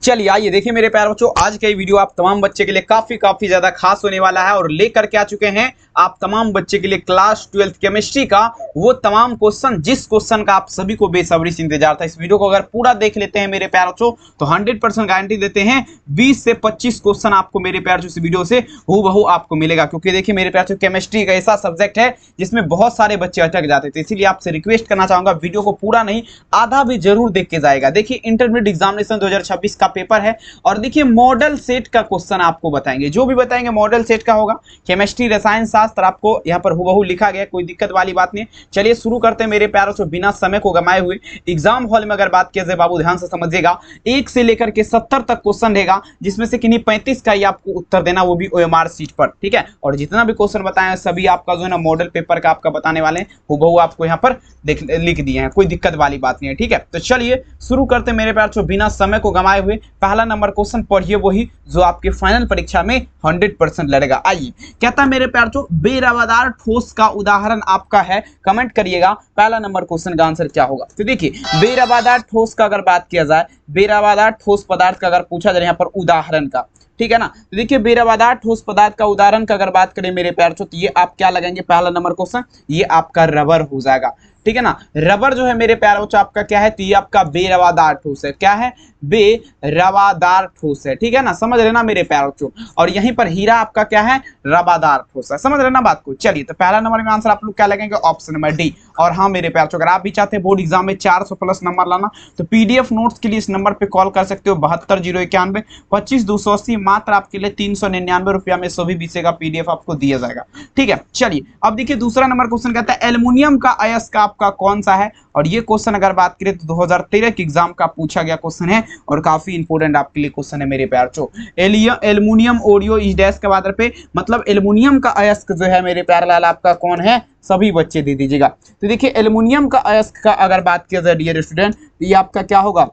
चलिए आइए देखिए मेरे प्यारे बच्चों, आज का ये वीडियो आप तमाम बच्चे के लिए काफी ज्यादा खास होने वाला है और लेकर के आ चुके हैं आप तमाम बच्चे के लिए क्लास 12th केमिस्ट्री का वो तमाम क्वेश्चन जिस क्वेश्चन का आप सभी को बेसब्री से इंतजार था। इस वीडियो को अगर पूरा देख लेते हैं मेरे प्यारे बच्चों तो 100% गारंटी देते हैं 20 से 25 क्वेश्चन आपको मेरे प्यारे बच्चों इस वीडियो से हूबहू आपको मिलेगा। क्योंकि देखिए मेरे प्यारे बच्चों, केमिस्ट्री एक ऐसा सब्जेक्ट है जिसमें बहुत सारे बच्चे अटक जाते थे, इसीलिए आपसे रिक्वेस्ट करना चाहूंगा वीडियो को पूरा नहीं आधा भी जरूर देख के जाएगा। देखिए इंटरमीडिएट एग्जामिनेशन 2026 का पेपर है और देखिए मॉडल सेट का क्वेश्चन आपको बताएंगे, जो भी बताएंगे मॉडल सेट का होगा। केमिस्ट्री रसायन शास्त्र आपको यहाँ पर हूबहू लिखा गया, कोई दिक्कत वाली बात नहीं। चलिए शुरू करते हैं मेरे प्यारों से बिना समय को गमाए हुए। एग्जाम हॉल में अगर बात किया जाए बाबू ध्यान से समझिएगा, 1 से लेकर के 70 तक क्वेश्चन रहेगा, जिसमें से किन्हीं 35 का ही आपको उत्तर देना, वो भी OMR सीट पर, ठीक है। और जितना भी क्वेश्चन बताए सभी आपका जो है ना मॉडल पेपर का आपका बताने वाले हैं, हूबहू आपको यहाँ पर लिख दिए हैं, कोई दिक्कत वाली बात नहीं है, ठीक है। तो चलिए शुरू करते हैं मेरे प्यारों बिना समय को गमाए हुए। पहला नंबर क्वेश्चन पढ़िए वही जो आपके फाइनल परीक्षा में 100% लड़ेगा। आइए, कहता है मेरे प्यारों बेरवादार ठोस का उदाहरण आपका है, कमेंट करिएगा पहला नंबर क्वेश्चन का आंसर क्या होगा। तो देखिए बेरवादार ठोस का अगर बात किया जाए, बेरवादार ठोस पदार्थ का अगर पूछा जाए यहाँ पर उदाहरण का, ठीक है ना। तो देखिए बेरवादार ठोस पदार्थ का उदाहरण का अगर बात करें मेरे प्यारों तो ये आप क्या लगाएंगे, पहला नंबर क्वेश्चन ये आपका रबर हो जाएगा, ठीक है ना। रबर जो है मेरे प्यारे बच्चों आपका क्या है, तो ये आपका बेरवादार ठोस है। क्या है, बेरवादार ठोस है, ठीक है ना, समझ लेना मेरे प्यारे बच्चों। और यहीं पर हीरा आपका क्या है, रवादार ठोस है, समझ लेना बात को। चलिए तो पहला नंबर में आंसर आप लोग क्या लगेंगे, ऑप्शन नंबर डी। और हाँ मेरे प्यारे बच्चों, अगर आप भी चाहते हैं बोर्ड एग्जाम में 400 प्लस नंबर लाना तो PDF नोट्स के लिए इस नंबर पे कॉल कर सकते हो, 72 091 25 280। मात्र आपके लिए 399 रुपया में सभी विषय का PDF आपको दिया जाएगा, ठीक है। चलिए अब देखिए दूसरा नंबर क्वेश्चन कहता है एल्युमिनियम का अयस्क आपका कौन सा है। और ये क्वेश्चन अगर बात करें तो 2013 के एग्जाम का पूछा गया क्वेश्चन है और काफी इंपोर्टेंट आपके लिए क्वेश्चन है मेरे प्यार चो। एल्युमिनियम ओरियो इस डैश के बाद पे मतलब एल्युमिनियम का अयस्क जो है मेरे प्यार लाल आपका कौन है, सभी बच्चे दे दीजिएगा। तो देखिए एल्युमिनियम का अयस्क का अगर बात किया जाए डियर स्टूडेंट, ये आपका क्या होगा,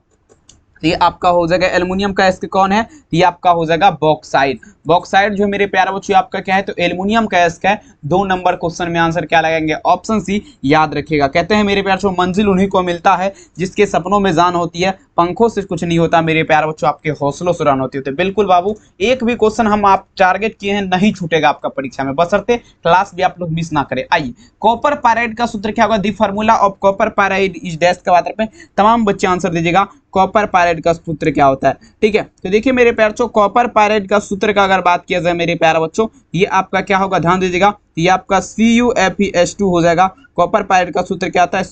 ये आपका हो जाएगा एल्युमिनियम का अयस्क कौन है, ये आपका हो जाएगा बॉक्साइड। बॉक्साइड जो मेरे प्यारे बच्चों आपका क्या है, तो एल्युमिनियम का अयस्क है। 2 नंबर क्वेश्चन में आंसर क्या लगाएंगे, ऑप्शन सी, याद रखिएगा। कहते हैं मेरे प्यारे बच्चों मंजिल उन्हीं को मिलता है जिसके सपनों में जान होती है, पंखों से कुछ नहीं होता मेरे प्यारे बच्चों, आपके हौसलों से उड़ान होती है। बिल्कुल बाबू, एक भी क्वेश्चन हम आप टारगेट किए हैं नहीं छूटेगा आपका परीक्षा में, बशर्ते क्लास भी आप लोग मिस ना करें। आइए, कॉपर पायराइड का सूत्र क्या होगा, the formula of copper pyrite is dash के बाद पे तमाम बच्चे आंसर दीजिएगा, कॉपर पायराइड का सूत्र क्या होता है, ठीक है। तो देखिए मेरे प्यारे बच्चों कॉपर पायराइड का सूत्र का अगर बात किया जाए मेरे प्यारे बच्चों, ये आपका क्या होगा, ध्यान दीजिएगा, ये आपका CuFeS2 हो जाएगा। कॉपर पायराइड का सूत्र क्या आता है,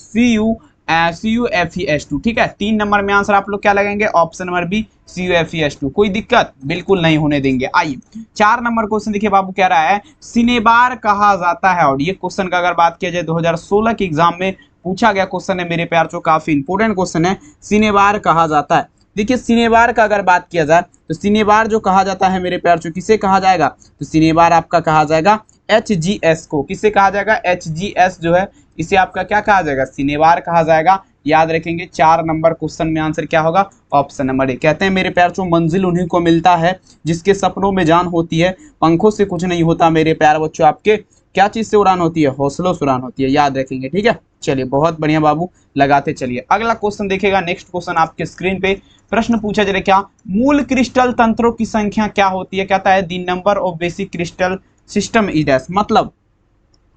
CuFeS2, ठीक है। 3 नंबर में आंसर आप लोग क्या लगेंगे, ऑप्शन नंबर बी, CuFeS2। कोई दिक्कत बिल्कुल नहीं होने देंगे। आइए 4 नंबर क्वेश्चन देखिए बाबू क्या रहा है, सिनेबार कहा जाता है। और ये क्वेश्चन का अगर बात किया जाए 2016 के एग्जाम में पूछा गया क्वेश्चन है मेरे प्यार चो, काफी इंपोर्टेंट क्वेश्चन है, सिनेबार कहा जाता है। देखिए सिनेबार का अगर बात किया जाए तो सिनेबार जो कहा जाता है मेरे प्यार चो, किसे कहा जाएगा, तो सिनेबार आपका कहा जाएगा HGS को। किसे कहा जाएगा, HGS जो है इसे आपका क्या कहा जाएगा, सिनेबार कहा जाएगा। याद रखेंगे 4 नंबर क्वेश्चन में आंसर क्या होगा, ऑप्शन नंबर ए। कहते हैं मेरे प्यार चो मंजिल उन्हीं को मिलता है जिसके सपनों में जान होती है, पंखों से कुछ नहीं होता मेरे प्यार बच्चों, आपके क्या चीज से उड़ान होती है, हौसलों से उड़ान होती है, याद रखेंगे, ठीक है। चलिए बहुत बढ़िया बाबू, लगाते चलिए। अगला क्वेश्चन देखिएगा, नेक्स्ट क्वेश्चन आपके स्क्रीन पे प्रश्न पूछा जा रहा है, क्या मूल क्रिस्टल तंत्रों की संख्या क्या होती है। कहता है the number of basic crystal system is dash. मतलब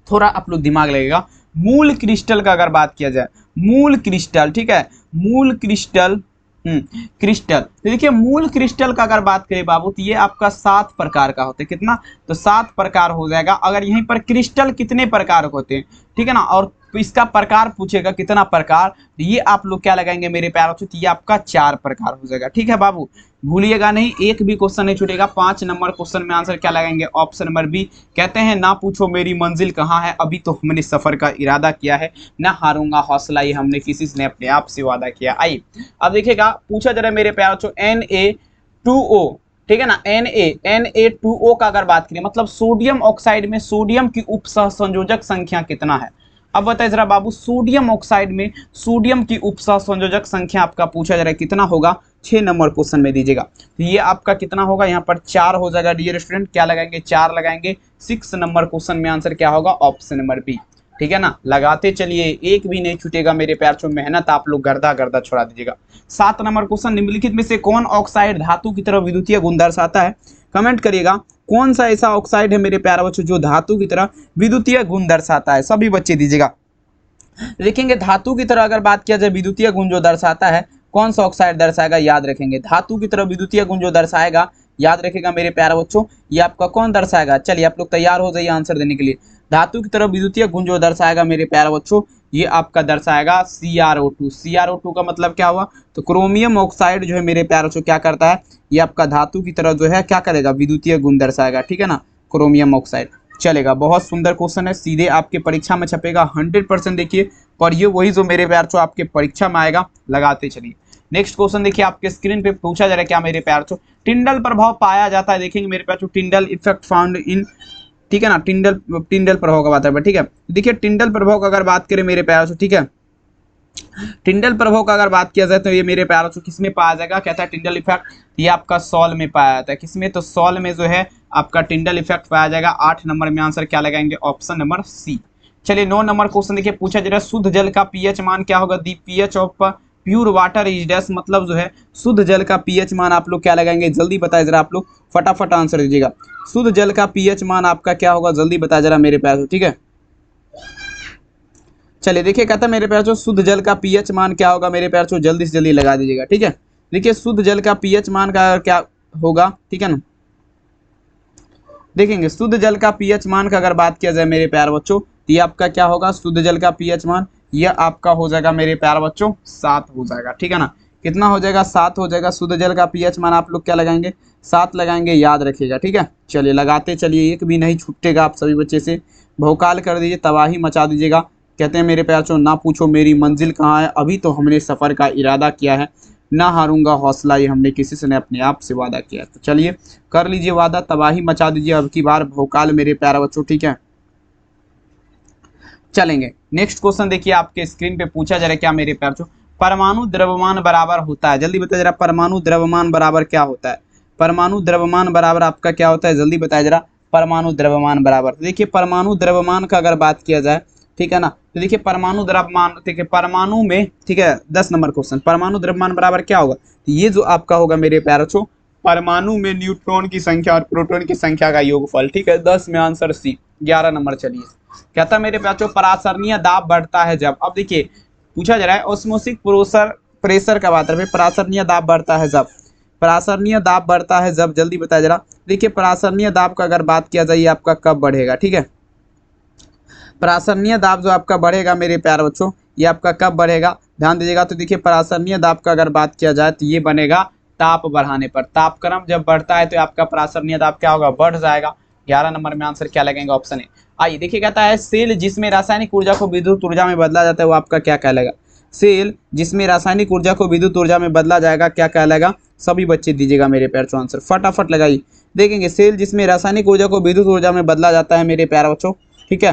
थोड़ा आप लोग दिमाग लगेगा, मूल क्रिस्टल का अगर बात किया जाए, मूल क्रिस्टल, ठीक है, मूल क्रिस्टल क्रिस्टल। तो देखिए मूल क्रिस्टल का अगर बात करें बाबू तो ये आपका 7 प्रकार का होता है। कितना, तो 7 प्रकार हो जाएगा। अगर यहीं पर क्रिस्टल कितने प्रकार के होते हैं, ठीक है ना, और इसका प्रकार पूछेगा कितना प्रकार, तो ये आप लोग क्या लगाएंगे मेरे प्यारे बच्चों, ये आपका 4 प्रकार हो जाएगा, ठीक है बाबू, भूलिएगा नहीं, एक भी क्वेश्चन नहीं छूटेगा। 5 नंबर क्वेश्चन में आंसर क्या लगाएंगे, ऑप्शन नंबर बी। कहते हैं ना पूछो मेरी मंजिल कहाँ है, अभी तो हमने सफर का इरादा किया है, ना हारूंगा हौसला ये हमने किसी ने अपने आप से वादा किया। आइए अब देखिएगा, पूछा जा रहा है मेरे प्यारे बच्चों Na2O, ठीक है ना, Na2O का अगर बात करें मतलब सोडियम ऑक्साइड में सोडियम की उप सहसंयोजक संख्या कितना है। अब बताइए जरा बाबू, सोडियम ऑक्साइड में सोडियम की उप सहसंयोजक संख्या आपका पूछा जा रहा है कितना होगा, 6 नंबर क्वेश्चन में दीजिएगा। तो ये आपका कितना होगा, यहाँ पर 4 हो जाएगा डियर स्टूडेंट, क्या लगाएंगे, 4 लगाएंगे। 6 नंबर क्वेश्चन में आंसर क्या होगा, ऑप्शन नंबर बी, ठीक है ना, लगाते चलिए, एक भी नहीं छूटेगा मेरे प्यार छो, मेहनत आप लोग गर्दा गर्दा छोड़ा दीजिएगा। 7 नंबर क्वेश्चन, निम्नलिखित में से कौन ऑक्साइड धातु की तरह विद्युतीय गुण दर्शाता है? कमेंट करिएगा कौन सा ऐसा ऑक्साइड है मेरे प्यारे बच्चों जो धातु की तरह विद्युतीय गुण दर्शाता है, सभी बच्चे दीजिएगा। देखेंगे धातु की तरह अगर बात किया जाए विद्युतीय गुण जो दर्शाता है, कौन सा ऑक्साइड दर्शाएगा, याद रखेंगे धातु की तरह विद्युतीय गुण जो दर्शाएगा, याद रखेगा मेरे प्यारे बच्चों, ये आपका कौन दर्शाएगा? चलिए आप लोग तैयार हो जाइए आंसर देने के लिए। धातु की तरह विद्युतीय गुण जो दर्शाएगा मेरे प्यारे बच्चों, ये आपका दर्शाएगा CrO2। CrO2 का मतलब क्या हुआ? तो क्रोमियम ऑक्साइड जो है मेरे प्यारे बच्चों क्या करता है, ये आपका धातु की तरह जो है क्या करेगा, विद्युतीय गुण दर्शाएगा, ठीक है ना, क्रोमियम ऑक्साइड। चलेगा, बहुत सुंदर क्वेश्चन है, सीधे आपके परीक्षा में छपेगा 100%। देखिए पढ़िए वही जो मेरे प्यार छो आपके परीक्षा में आएगा, लगाते चलिए। नेक्स्ट क्वेश्चन देखिए आपके स्क्रीन पे पूछा जा रहा है क्या मेरे प्यार छो, टिंडल प्रभाव पाया जाता है, देखेंगे मेरे प्यार छो, टिंडल इफेक्ट फाउंड इन, ठीक है ना, टिंडल प्रभाव का बात है, ठीक है। देखिए टिंडल प्रभाव का अगर बात करें मेरे प्यार छो, ठीक है, टिंडल प्रभाव का अगर बात किया जाए तो ये मेरे प्यार छो किसमें पाया जाएगा, कहता है टिंडल इफेक्ट, ये आपका सॉल में पाया जाता है, किसमें, तो सॉल में जो है आपका टिंडल इफेक्ट पाया जाएगा। 8 नंबर में आंसर क्या लगाएंगे, ऑप्शन नंबर सी। चलिए 9 नंबर क्वेश्चन देखिए पूछा जा रहा है, शुद्ध जल का पीएच मान क्या होगा? The PH of pure water is dash, मतलब जो है शुद्ध जल का पीएच मान आप लोग क्या लगाएंगे, जल्दी बताए जरा, आप लोग फटाफट आंसर दीजिएगा। शुद्ध जल का पीएच मान आपका क्या होगा, जल्दी बताया जरा मेरे प्यार, ठीक है। चलिए देखिए कहता है मेरे प्यार छो शुद्ध जल का पीएच मान क्या होगा मेरे प्यार छो, जल्दी से जल्दी लगा दीजिएगा, ठीक है। देखिए शुद्ध जल का पीएच मान का क्या होगा, ठीक है ना, देखेंगे शुद्ध जल का पीएच मान का अगर बात किया जाए मेरे प्यार बच्चों, तो ये आपका क्या होगा, शुद्ध जल का पीएच मान ये आपका हो जाएगा मेरे प्यार बच्चों 7 हो जाएगा, ठीक है ना, कितना हो जाएगा, 7 हो जाएगा। शुद्ध जल का पीएच मान आप लोग क्या लगाएंगे, 7 लगाएंगे, याद रखिएगा, ठीक है। चलिए लगाते चलिए, एक भी नहीं छूटेगा आप सभी बच्चे से, भौकाल कर दीजिए, तबाही मचा दीजिएगा। कहते हैं मेरे प्यार छो ना पूछो मेरी मंजिल कहाँ है, अभी तो हमने सफ़र का इरादा किया है, ना हारूंगा हौसला ये हमने किसी से ने अपने आप से वादा किया। तो चलिए कर लीजिए वादा, तबाही मचा दीजिए अब की बार, भौकाल मेरे प्यारे बच्चों, ठीक है। चलेंगे नेक्स्ट क्वेश्चन देखिए आपके स्क्रीन पे पूछा जा रहा है क्या मेरे प्यारे बच्चों, परमाणु द्रव्यमान बराबर होता है, जल्दी बताया जरा, परमाणु द्रव्यमान बराबर क्या होता है? परमाणु द्रव्यमान बराबर आपका क्या होता है, जल्दी बताया जरा, परमाणु द्रव्यमान बराबर। देखिए परमाणु द्रव्यमान का अगर बात किया जाए, ठीक है ना, तो देखिए परमाणु द्रव्यमान, ठीक है, परमाणु में, ठीक है, 10 नंबर क्वेश्चन, परमाणु द्रव्यमान बराबर क्या होगा, तो ये जो आपका होगा मेरे प्यारे बच्चों, परमाणु में न्यूट्रॉन की संख्या और प्रोटॉन की संख्या का योगफल, ठीक है। 10 में आंसर सी। 11 नंबर चलिए, कहता है मेरे बच्चों परासरणीय दाब बढ़ता है जब, अब देखिए पूछा जा रहा है ऑस्मोसिक प्रेशर का बात है, परासरणीय दाब बढ़ता है जब, परासरणीय दाब बढ़ता है जब, जल्दी बताया जरा। देखिए परासरणीय दाब का अगर बात किया जाए आपका कब बढ़ेगा, ठीक है, परासरणीय दाब जो आपका बढ़ेगा मेरे प्यारे बच्चों, ये आपका कब बढ़ेगा, ध्यान दीजिएगा। तो देखिए परासरणीय दाब का अगर बात किया जाए तो ये बनेगा ताप बढ़ाने पर, तापक्रम जब बढ़ता है तो आपका परासरणीय दाब क्या होगा, बढ़ जाएगा। 11 नंबर में आंसर क्या लगेगा, ऑप्शन ए। आइए देखिए कहता है सेल जिसमें रासायनिक ऊर्जा को विद्युत ऊर्जा में बदला जाता है वो आपका क्या कहलाएगा, सेल जिसमें रासायनिक ऊर्जा को विद्युत ऊर्जा में बदला जाएगा क्या कहलाएगा, सभी बच्चे दीजिएगा मेरे प्यारे बच्चों आंसर फटाफट लगाइए। देखेंगे सेल जिसमें रासायनिक ऊर्जा को विद्युत ऊर्जा में बदला जाता है मेरे प्यारे बच्चों, ठीक है,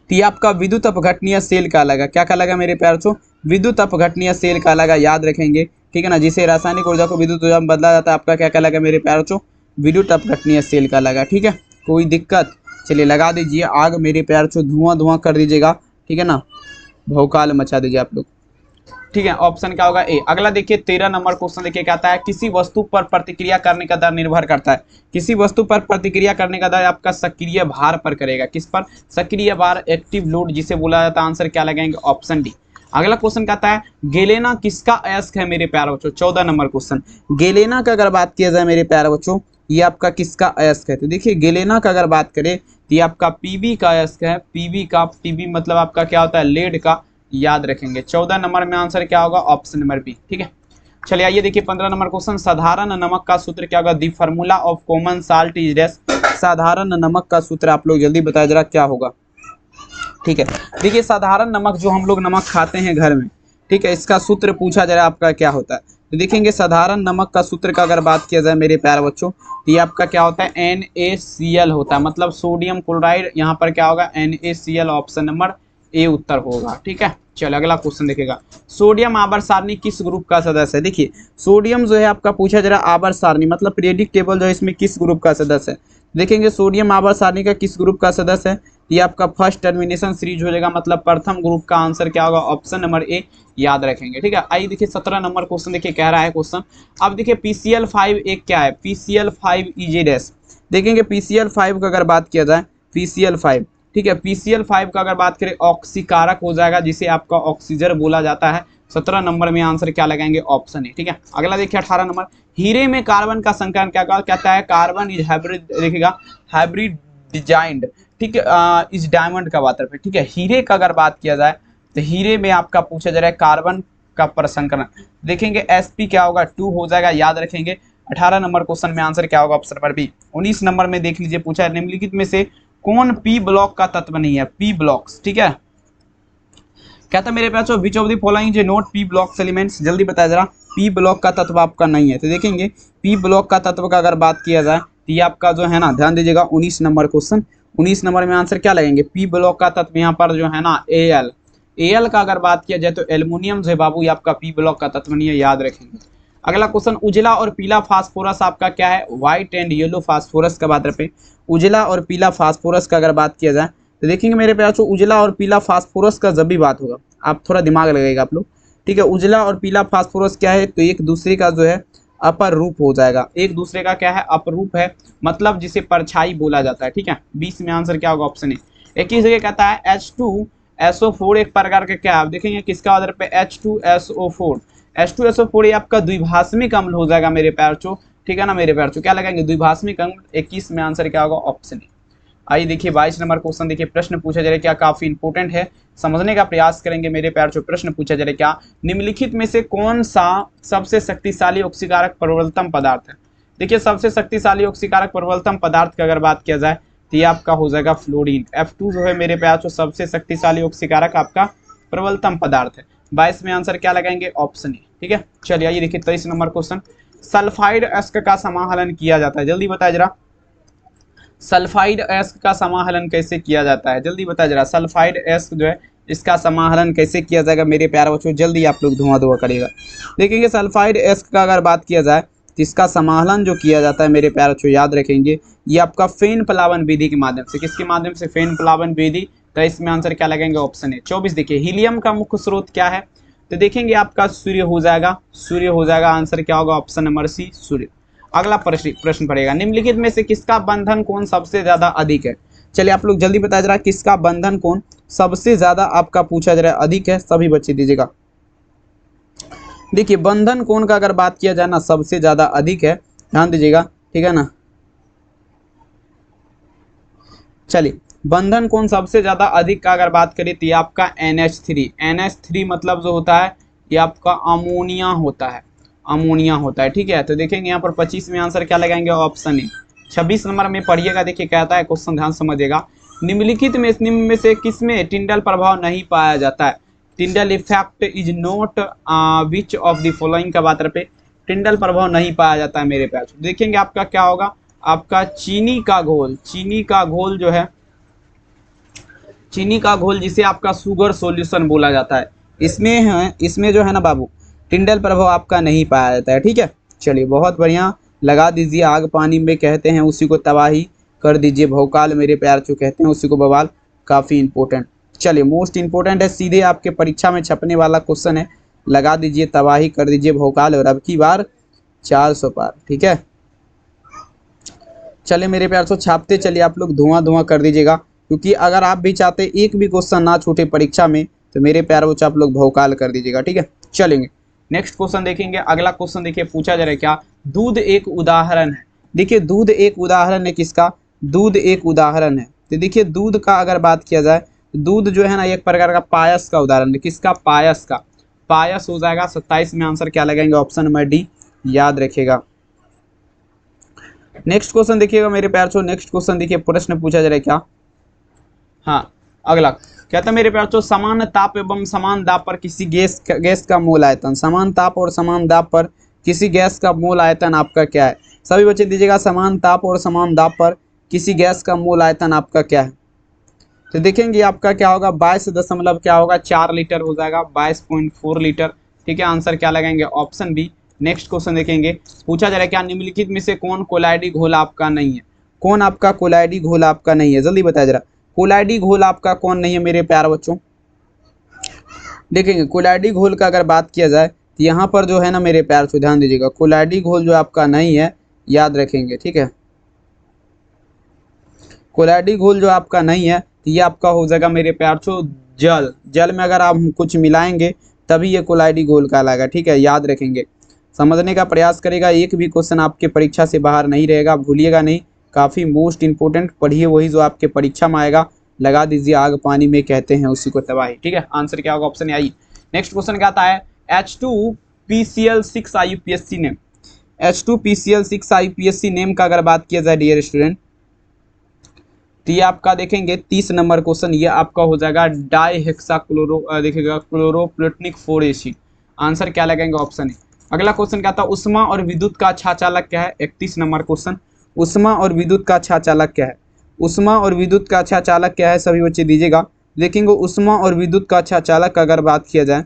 तो ये आपका विद्युत अपघटनीय सेल कहलाएगा, क्या कहलाएगा मेरे प्यारे बच्चों, विद्युत अपघटनीय सेल कहलाएगा, याद रखेंगे, ठीक है ना, जिसे रासायनिक ऊर्जा को विद्युत ऊर्जा में बदला जाता है आपका क्या कहलाएगा मेरे प्यारे बच्चों, विद्युत अपघटनीय सेल कहलाएगा, ठीक है। कोई दिक्कत, चलिए लगा दीजिए आग मेरे प्यारे बच्चों, धुआं धुआं कर दीजिएगा, ठीक है ना, भौकाल मचा दीजिए आप लोग, ठीक है। ऑप्शन क्या होगा, ए। अगला देखिए 13 नंबर क्वेश्चन देखिए कहता है किसी वस्तु पर प्रतिक्रिया करने का दर निर्भर करता है, किसी वस्तु पर प्रतिक्रिया करने का दर आपका सक्रिय भार पर करेगा, किस पर, सक्रिय भार, एक्टिव लोड जिसे बोला जाता है, आंसर क्या लगाएंगे, ऑप्शन डी। अगला क्वेश्चन कहता है गेलेना किसका अयस्क है मेरे प्यारे बच्चों, 14 नंबर क्वेश्चन, गेलेना का अगर बात किया जाए मेरे प्यारे बच्चों, ये आपका किसका अयस्क है, तो देखिए गेलेना का अगर बात करें तो ये आपका पीबी का अयस्क है, पीबी का, पीबी मतलब आपका क्या होता है, लेड का, याद रखेंगे। 14 नंबर में आंसर क्या होगा, ऑप्शन नंबर बी, ठीक है। चलिए आइए देखिए 15 नंबर क्वेश्चन, साधारण नमक का सूत्र क्या होगा, the formula of common salt is dash, साधारण नमक का सूत्र आप लोग जल्दी बताया जरा क्या होगा, ठीक है। देखिए साधारण नमक जो हम लोग नमक खाते हैं घर में, ठीक है, इसका सूत्र पूछा जा रहा है आपका क्या होता है, तो देखेंगे साधारण नमक का सूत्र का अगर बात किया जाए मेरे प्यारे बच्चों, तो ये आपका क्या होता है, NaCl होता है, मतलब सोडियम क्लोराइड, यहाँ पर क्या होगा NaCl, ऑप्शन नंबर ए उत्तर होगा, ठीक है। चलो अगला क्वेश्चन देखेगा, सोडियम आवर्त सारणी किस ग्रुप का सदस्य है, देखिए सोडियम जो है आपका पूछा जा रहा है आवर्त सारणी मतलब पीरियडिक टेबल जो है इसमें किस ग्रुप का सदस्य है, देखेंगे सोडियम आवर्त सारणी का किस ग्रुप का सदस्य है, ये आपका फर्स्ट टर्मिनेशन सीरीज हो जाएगा, मतलब प्रथम ग्रुप का आंसर क्या होगा, ऑप्शन नंबर ए याद रखेंगे। ठीक है, आइए देखिए 17 नंबर क्वेश्चन देखिए कह रहा है क्वेश्चन। अब देखिए PCl5 एक क्या है, PCl5 EJ डैश। देखेंगे PCl5 का अगर बात किया जाए, PCl5 ठीक है, PCl5 का अगर बात करें ऑक्सीकारक हो जाएगा, जिसे आपका ऑक्सीजन बोला जाता है। 17 नंबर में आंसर क्या लगाएंगे, ऑप्शन ए। ठीक है, अगला देखिए 18 नंबर, हीरे में कार्बन का संकरण क्या कहता है, कार्बन इज हाइब्रिड, देखिएगा हाइब्रिड डिजाइंड, ठीक है, इस डायमंड का बात है। ठीक है, हीरे का अगर बात किया जाए तो हीरे में आपका पूछा जा रहा है कार्बन का प्रसंकरण, देखेंगे Sp क्या होगा, 2 हो जाएगा, याद रखेंगे। 18 नंबर क्वेश्चन में आंसर क्या होगा, ऑप्शन नंबर बी। 19 नंबर में देख लीजिए, पूछा है निम्नलिखित में से कौन पी ब्लॉक का तत्व नहीं है, पी ब्लॉक्स। ठीक है, कहता है मेरे पास विच ऑफ द फॉलोइंग जो नोट पी ब्लॉक्स एलिमेंट्स, जल्दी बताया जरा, पी ब्लॉक का तत्व आपका नहीं है। तो देखेंगे पी ब्लॉक का तत्व का अगर बात किया जाए तो ये आपका जो है ना, ध्यान दीजिएगा 19 नंबर क्वेश्चन, 19 नंबर में आंसर क्या लगेंगे, पी ब्लॉक का तत्व यहाँ पर जो है ना एल का अगर बात किया जाए तो एल्युमिनियम है बाबू, ये आपका पी ब्लॉक का तत्व नहीं है, याद रखेंगे। अगला क्वेश्चन, उजला और पीला फास्फोरस आपका क्या है, व्हाइट एंड येलो फास्फोरस का बात रहे। उजला और पीला फास्फोरस का अगर बात किया जाए तो देखेंगे मेरे प्यार से उजला और पीला फास्फोरस का जब भी बात होगा, आप थोड़ा दिमाग लगाइएगा आप लोग। ठीक है, उजला और पीला फास्फोरस क्या है, तो एक दूसरे का जो है अपर रूप हो जाएगा, एक दूसरे का क्या है, अपरूप है, मतलब जिसे परछाई बोला जाता है। ठीक है, 20 में आंसर क्या होगा, ऑप्शन ए। 21 जगह कहता है H2SO4 एक प्रकार का क्या है, आप देखेंगे किसका आधार पे, H2SO4, H2SO4 ये आपका द्विभाषमिक अम्ल हो जाएगा मेरे प्यार चो। ठीक है ना मेरे प्यार चो, क्या लगाएंगे, द्विभाषमिक अम्ल। 21 में आंसर क्या होगा, ऑप्शन ए। आइए देखिए 22 नंबर क्वेश्चन देखिए, प्रश्न पूछा जा रहा है क्या, काफी इंपोर्टेंट है, समझने का प्रयास करेंगे मेरे प्यार चो। प्रश्न पूछा जा रहा है क्या, निम्नलिखित में से कौन सा सबसे शक्तिशाली ऑक्सीकारक प्रबलतम पदार्थ है। देखिए सबसे शक्तिशाली ऑक्सीकारक प्रबलतम पदार्थ की अगर बात किया जाए तो ये आपका हो जाएगा फ्लोरीन, F2 जो है मेरे प्यार चो सबसे शक्तिशाली ऑक्सीकारक आपका प्रबलतम पदार्थ है। 22 में आंसर क्या लगाएंगे, ऑप्शन ए। ठीक है, चलिए आइए देखिए 23 नंबर क्वेश्चन, सल्फाइड एस्क का समाहलन किया जाता है, जल्दी बताया जरा, सल्फाइड एस्क का समाहलन कैसे किया जाता है, जल्दी बताया जरा, सल्फाइड एस्क जो है इसका समाहलन कैसे किया जाएगा मेरे प्यारे बच्चों, जल्दी आप लोग धुआं करिएगा। देखेंगे सल्फाइड एस्क का अगर बात किया जाए तो इसका समाहलन जो किया जाता है मेरे प्यारे बच्चों, याद रखेंगे ये आपका फेन प्लावन विधि के माध्यम से, किसके माध्यम से, फेन प्लावन विधि। तो इसमें आंसर क्या लगेंगे, ऑप्शन ए। 24 देखिए, हीलियम का मुख्य स्रोत क्या है, तो देखेंगे आपका सूर्य हो जाएगा, सूर्य हो जाएगा, आंसर क्या होगा, ऑप्शन नंबर सी, सूर्य। अगला प्रश्न पड़ेगा, निम्नलिखित में से किसका बंधन कोण सबसे ज्यादा अधिक है। चलिए आप लोग जल्दी बताया जरा, किसका बंधन कोण सबसे ज्यादा आपका पूछा जा रहा है, अधिक है, सभी बच्चे दीजिएगा। देखिए बंधन कोण का अगर बात किया जाए ना, सबसे ज्यादा अधिक है, ध्यान दीजिएगा। ठीक है ना, चलिए बंधन कोण सबसे ज्यादा अधिक का अगर बात करें तो ये आपका NH3 मतलब जो होता है ये आपका अमोनिया होता है, अमोनिया होता है। ठीक है, तो देखेंगे यहाँ पर 25 में आंसर क्या लगाएंगे, ऑप्शन ए। 26 नंबर में पढ़िएगा, देखिए कहता है क्वेश्चन, ध्यान समझिएगा, निम्नलिखित में निम्न में से किसमें टिंडल प्रभाव नहीं पाया जाता है, Tyndall effect is not which of the following का बात पे टिंडल प्रभाव नहीं पाया जाता है मेरे प्यार। देखेंगे आपका क्या होगा, आपका चीनी का घोल, चीनी का घोल जो है, चीनी का घोल जिसे आपका शुगर सॉल्यूशन बोला जाता है, इसमें जो है ना बाबू टिंडल प्रभाव आपका नहीं पाया जाता है। ठीक है, चलिए बहुत बढ़िया, लगा दीजिए आग पानी में कहते हैं उसी को तबाही कर दीजिए भौकाल मेरे प्यार चो कहते हैं उसी को बवाल, काफ़ी इंपॉर्टेंट। चलिए मोस्ट इंपॉर्टेंट है, सीधे आपके परीक्षा में छपने वाला क्वेश्चन है, लगा दीजिए तबाही कर दीजिए भौकाल, और अब की बार 400 पार। ठीक है, चलिए मेरे प्यार चो छापते चलिए आप लोग, धुआं कर दीजिएगा, क्योंकि अगर आप भी चाहते एक भी क्वेश्चन ना छूटे परीक्षा में तो मेरे प्यार बच्चों आप लोग भौकाल कर दीजिएगा। ठीक है, चलेंगे नेक्स्ट क्वेश्चन देखेंगे। अगला क्वेश्चन देखिए पूछा जा रहा है क्या, दूध एक उदाहरण है। देखिए दूध एक उदाहरण है, किसका, दूध एक उदाहरण है। तो देखिए दूध का अगर बात किया जाए, दूध जो है ना एक प्रकार का पायस का उदाहरण है, किसका, पायस का, पायस हो जाएगा। 27 में आंसर क्या लगाएंगे, ऑप्शन नंबर डी, याद रखेगा। नेक्स्ट क्वेश्चन देखिएगा मेरे प्यार छो, नेक्स्ट क्वेश्चन देखिए, प्रश्न पूछा जा रहा है क्या, हाँ अगला कहता है मेरे प्यार चो, समान ताप एवं समान दाब पर किसी गैस का मोल आयतन, समान ताप और समान दाब पर किसी गैस का मोल आयतन आपका क्या है, सभी बच्चे दीजिएगा, समान ताप और समान दाब पर किसी गैस का मोल आयतन आपका क्या है। तो देखेंगे आपका क्या होगा, 22.4 लीटर हो जाएगा, 22.4 लीटर। ठीक है, आंसर क्या लगाएंगे, ऑप्शन बी। नेक्स्ट क्वेश्चन देखेंगे, पूछा जा रहा है क्या, निम्नलिखित में से कौन कोलाइडी घोल आपका नहीं है, कौन आपका कोलाइडी घोल आपका नहीं है, जल्दी बताया जरा, कोलाइडी घोल आपका कौन नहीं है मेरे प्यारे बच्चों? देखेंगे कोलाइडी घोल का अगर बात किया जाए तो यहाँ पर जो है ना मेरे प्यार से ध्यान दीजिएगा, कोलाइडी घोल जो आपका नहीं है, याद रखेंगे, ठीक है। कोलाइडी घोल जो आपका नहीं है तो ये आपका हो जाएगा मेरे प्यार से जल। जल में अगर आप कुछ मिलाएंगे तभी ये कोलाइडी घोल कहलाएगा, ठीक है, याद रखेंगे। समझने का प्रयास करेगा, एक भी क्वेश्चन आपके परीक्षा से बाहर नहीं रहेगा, भूलिएगा नहीं। काफ़ी मोस्ट इंपॉर्टेंट पढ़िए, वही जो आपके परीक्षा में आएगा। लगा दीजिए आग पानी में कहते हैं उसी को तबाही, ठीक है। आंसर क्या होगा? Option A I. Next question क्या आता है? H2PCl6 IUPAC name. H2PCl6 IUPAC name का अगर बात किया जाए डियर स्टूडेंट, तो ये आपका देखेंगे 30 नंबर क्वेश्चन, ये आपका हो जाएगा डाइहेक्साक्लोरो देखिएगा क्लोरोप्लेटनिक 4 एसिड। आंसर क्या लगेंगे? Option A. अगला क्वेश्चन क्या था? उष्मा और विद्युत का अच्छा चालक क्या है? 31 नंबर क्वेश्चन। उष्मा और विद्युत का अच्छा चालक क्या है? उष्मा और विद्युत का अच्छा चालक क्या है? सभी बच्चे दीजिएगा। देखेंगे उष्मा और विद्युत का अच्छा चालक का अगर बात किया जाए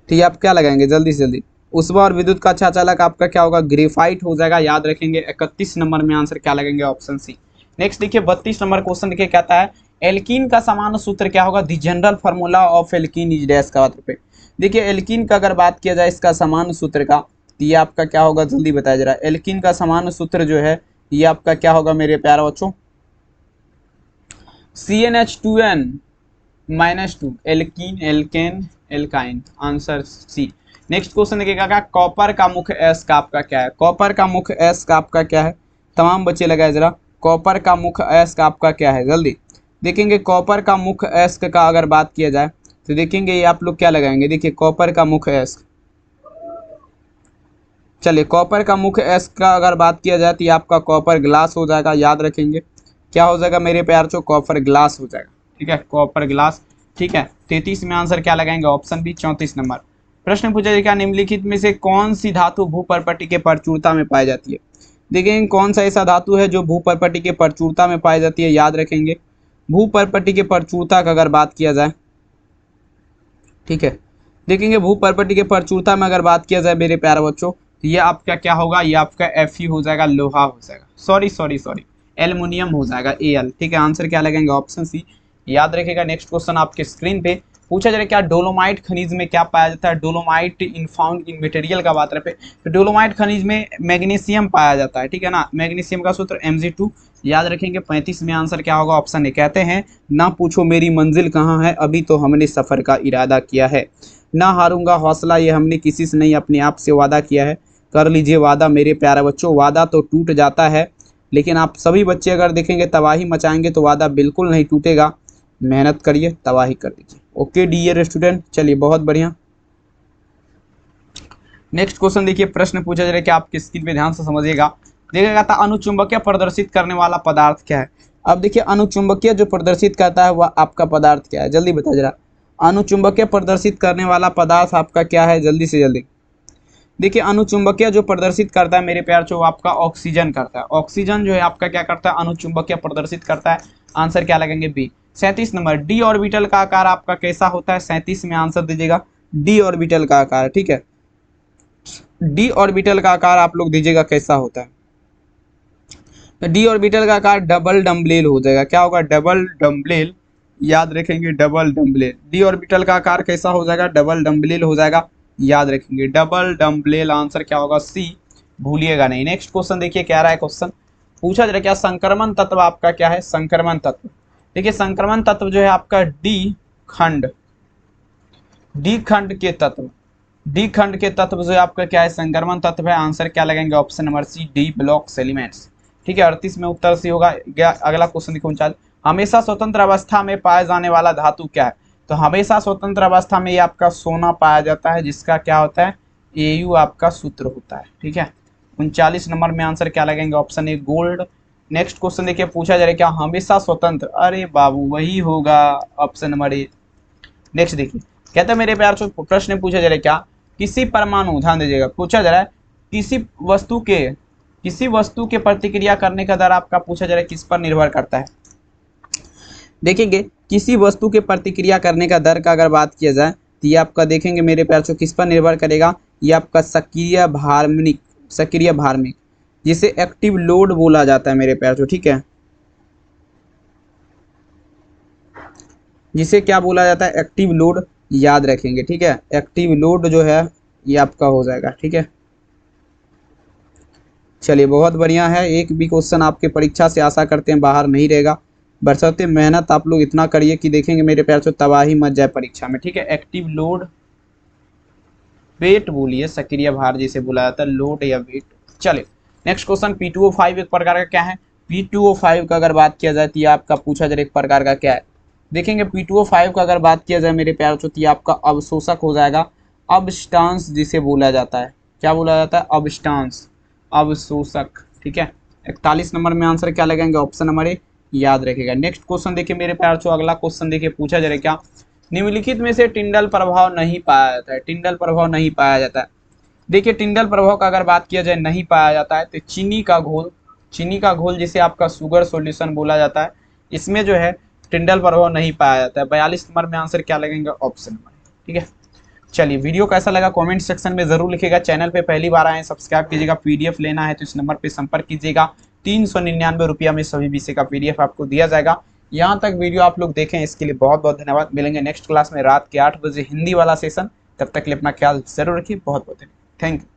तो ये आप क्या लगाएंगे? जल्दी से जल्दी। उष्मा और विद्युत का अच्छा चालक आपका क्या होगा? ग्रेफाइट हो जाएगा, याद रखेंगे। 31 नंबर में आंसर क्या लगेंगे? Option C. नेक्स्ट देखिए 32 नंबर क्वेश्चन देखिए कहता है एल्कीन का सामान्य सूत्र क्या होगा? The general formula of alkene is dash का बात पे। देखिए एल्कीन का अगर बात किया जाए इसका सामान्य सूत्र का, तो ये आपका क्या होगा? जल्दी बताया जरा। एल्कीन का सामान्य सूत्र जो है ये आपका क्या होगा मेरे प्यारे बच्चों? CnH2n-2 alkene, alkane, alkyne. Answer C. Next question देखिएगा कॉपर का मुख्य एस का आपका क्या है? कॉपर का मुख्य एस का आपका क्या है? तमाम बच्चे लगाए जरा। कॉपर का मुख्य एस का आपका क्या है? जल्दी देखेंगे। कॉपर का मुख्य एस का अगर बात किया जाए तो देखेंगे ये आप लोग क्या लगाएंगे? देखिए कॉपर का मुख्य एस, चलिए कॉपर का मुख्य एस का अगर बात किया जाए तो ये आपका कॉपर ग्लास हो जाएगा, याद रखेंगे। क्या हो जाएगा मेरे प्यार चो? कॉपर ग्लास हो जाएगा, ठीक है, कॉपर ग्लास, ठीक है। 33 में आंसर क्या लगाएंगे? Option B. 34 नंबर प्रश्न पूछा जाए क्या निम्नलिखित में से कौन सी धातु भूपर्पटी के प्रचुरता में पाई जाती है? देखेंगे कौन सा ऐसा धातु है जो भूपर्पटी के प्रचुरता में पाई जाती है, याद रखेंगे। भूपर्पटी के प्रचुरता का अगर बात किया जाए, ठीक है, देखेंगे भूपर्पटी के प्रचुरता में अगर बात किया जाए मेरे प्यारे बच्चों तो ये आपका क्या होगा? ये आपका Fe हो जाएगा, लोहा हो जाएगा, सॉरी एल्युमिनियम हो जाएगा, Al, ठीक है। आंसर क्या लगेंगे? ऑप्शन सी, याद रखिएगा। नेक्स्ट क्वेश्चन आपके स्क्रीन पे पूछा जा रहा है क्या डोलोमाइट खनिज में क्या पाया जाता है? Dolomite in found in material का बात रहे तो डोलोमाइट खनिज में मैग्नीशियम पाया जाता है, ठीक है ना। मैग्नीशियम का सूत्र Mg2, याद रखेंगे। 35 में आंसर क्या होगा? Option A. कहते हैं ना पूछो मेरी मंजिल कहाँ है, अभी तो हमने सफ़र का इरादा किया है। ना हारूंगा हौसला, ये हमने किसी से नहीं अपने आप से वादा किया है। कर लीजिए वादा मेरे प्यारे बच्चों, वादा तो टूट जाता है लेकिन आप सभी बच्चे अगर देखेंगे तबाही मचाएंगे तो वादा बिल्कुल नहीं टूटेगा। मेहनत करिए, तबाही कर दीजिए। ओके डियर स्टूडेंट, चलिए बहुत बढ़िया। नेक्स्ट क्वेश्चन देखिए, प्रश्न पूछा जा रहा है कि आपकी स्क्रीन पे ध्यान से समझिएगा। देखिएगा था अनुचुंबकीय प्रदर्शित करने वाला पदार्थ क्या है? अब देखिए अनुचुंबकीय जो प्रदर्शित करता है वह आपका पदार्थ क्या है? जल्दी बता जरा। अनुचुंबकीय प्रदर्शित करने वाला पदार्थ आपका क्या है? जल्दी से जल्दी। देखिए अनुचुंबकीय जो प्रदर्शित करता है मेरे प्यार जो आपका ऑक्सीजन करता है। ऑक्सीजन जो है आपका क्या करता है? अनुचुंबकीय प्रदर्शित करता है। आंसर क्या लगेंगे? बी। 37 नंबर डी ऑर्बिटल का आकार आपका कैसा होता है? 37 में आंसर दीजिएगा डी ऑर्बिटल का आकार, ठीक है। डी ऑर्बिटल का आकार आप लोग दीजिएगा कैसा होता है? तो डी ऑर्बिटल का आकार डबल डम्बलेल हो जाएगा। क्या होगा? डबल डम्बलेल, याद रखेंगे, डबल डम्बलेल। डी ऑर्बिटल का आकार कैसा हो जाएगा? डबल डम्बलेल हो जाएगा, याद रखेंगे, डबल डम्बलेल। आंसर क्या होगा? सी, भूलिएगा नहीं। नेक्स्ट क्वेश्चन देखिए क्या रहा है क्वेश्चन पूछा जा रहा है क्या संक्रमण तत्व आपका क्या है? संक्रमण तत्व, देखिए संक्रमण तत्व जो है आपका डी खंड के तत्व, डी खंड के तत्व जो है आपका क्या है? संक्रमण तत्व है। आंसर क्या लगेंगे? Option number C, D blocks elements, ठीक है। 38 में उत्तर सी होगा। अगला क्वेश्चन देखो 39, हमेशा स्वतंत्र अवस्था में पाए जाने वाला धातु क्या है? तो हमेशा स्वतंत्र अवस्था में ये आपका सोना पाया जाता है, जिसका क्या होता है? Au आपका सूत्र होता है, ठीक है। 39 नंबर में आंसर क्या लगेंगे? Option A, gold. Next question देखिए पूछा जा रहा है क्या हमेशा स्वतंत्र, अरे बाबू वही होगा, ऑप्शन नंबर ए। नेक्स्ट देखिए कहते हैं मेरे प्यार से प्रश्न पूछा जा रहा है क्या किसी परमाणु, ध्यान दीजिएगा, पूछा जा रहा है किसी वस्तु के प्रतिक्रिया करने का दर आपका पूछा जा रहा है किस पर निर्भर करता है? देखेंगे किसी वस्तु के प्रतिक्रिया करने का दर का अगर बात किया जाए तो ये आपका देखेंगे मेरे प्यार से किस पर निर्भर करेगा? ये आपका सक्रिय भार्मिक जिसे एक्टिव लोड बोला जाता है मेरे प्यार से, ठीक है। जिसे क्या बोला जाता है, एक्टिव लोड याद रखेंगे। ठीक है, एक्टिव लोड जो है ये आपका हो जाएगा। ठीक है, चलिए बहुत बढ़िया है। एक भी क्वेश्चन आपके परीक्षा से आशा करते हैं बाहर नहीं रहेगा। बरसाते मेहनत आप लोग इतना करिए कि देखेंगे मेरे प्यार से तबाही मच जाए परीक्षा में। ठीक है, एक्टिव लोड वेट बोलिए, सक्रिय भार जिसे बोला जाता है, लोड या वेट। चलिए नेक्स्ट क्वेश्चन, P2O5 एक प्रकार का क्या है? P2O5 का अगर बात किया जाए तो ये आपका पूछा जाए एक प्रकार का क्या है, देखेंगे P2O5 का अगर बात किया जाए मेरे प्यार तो ये आपका अवशोषक हो जाएगा, अबस्टांस जिसे बोला जाता है। क्या बोला जाता है? अबस्टांस, अवशोषक। ठीक है, 41 नंबर में आंसर क्या लगेंगे? ऑप्शन नंबर ए याद रखेगा। नेक्स्ट क्वेश्चन देखिए मेरे प्यार तो अगला क्वेश्चन देखिए पूछा जा रहा है क्या, निम्नलिखित में से टिंडल प्रभाव नहीं पाया जाता है। टिंडल प्रभाव नहीं पाया जाता है। देखिए टिंडल प्रभाव का अगर बात किया जाए नहीं पाया जाता है तो चीनी का घोल, चीनी का घोल जिसे आपका शुगर सॉल्यूशन बोला जाता है, इसमें जो है टिंडल प्रभाव नहीं पाया जाता है। 42 नंबर में आंसर क्या लगेगा? Option number. ठीक है, चलिए वीडियो कैसा लगा कमेंट सेक्शन में जरूर लिखिएगा। चैनल पे पहली बार आए सब्सक्राइब कीजिएगा। पीडीएफ लेना है तो इस नंबर पे संपर्क कीजिएगा। 399 रुपया में सभी विषय का पीडीएफ आपको दिया जाएगा। यहाँ तक वीडियो आप लोग देखें इसके लिए बहुत बहुत धन्यवाद। मिलेंगे नेक्स्ट क्लास में रात के 8 बजे हिंदी वाला सेशन। तब तक के लिए अपना ख्याल जरूर रखिए। बहुत बहुत थैंक यू।